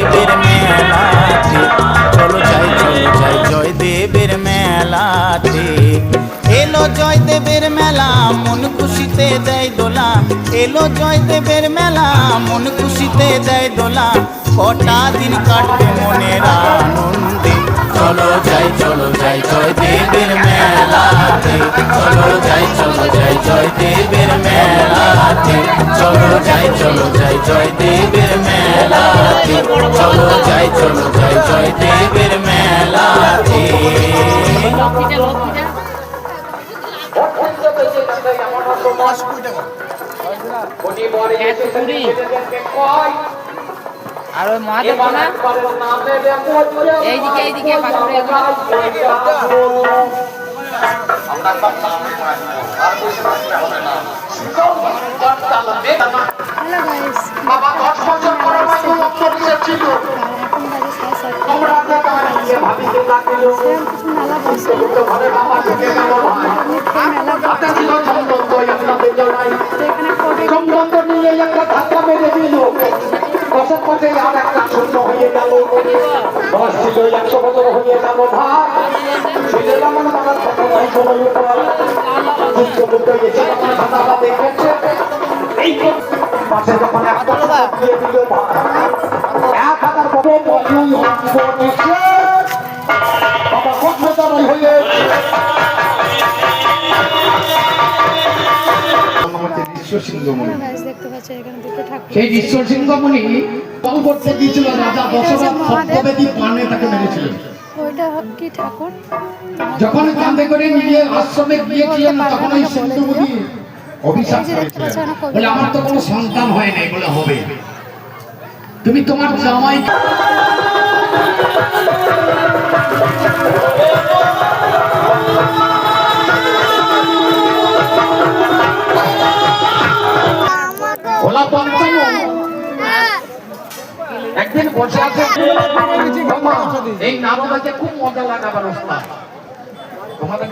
জয়দেবের মেলাতে, চলো যাই জয়দেবের মেলাতে। এলো জয়দেবের মেলা মন খুশিতে দেয় দোলা, এলো জয়দেবের মেলা মন খুশিতে দেয় দোলা, কটা দিন কাটবে মনের আনন্দে। চলো যাই জয়দেবের মেলাতে, চলো যাই জয়দেবের মেলাতে, চলো যাই জয়দেবের মেলাতে, চলো যাই জয়দেবের মেলাতে। আর ওই মহাদেব না এইদিকে এইদিকে পথে আর একটা শূন্য হয়ে গেল, 10 ছিল 100 বছর হয়ে গেল ভাই, ছেলে আমার বাবার কথা নাই সময় উপর যুদ্ধ করতে গেছে আমার বাবা দেখেছে এই পাশে যখন একটা দিয়ে দিল ভাই 1000 বড় বড় বলেছে বাবা কত হয়ে সেই বিশ্ব সিংহমণি কল করতে গিয়েছিল রাজা দশরথ সপ্তবেদী বাণে তাকে মেরেছিলেন। যখন কাঁধে করে নিয়ে আশ্রমে গিয়েছিলেন তখন ওই সিন্ধুমণি অভিশাপ করেছিলেন বলে আমার তো কোনো সন্তান হয় নাই, বলে হবে তুমি তোমার জামাই ভোলা পঞ্চান্ন একদিন বসে আছে এই নারদাকে খুব মজা লাগাবার অবস্থা তোমাদের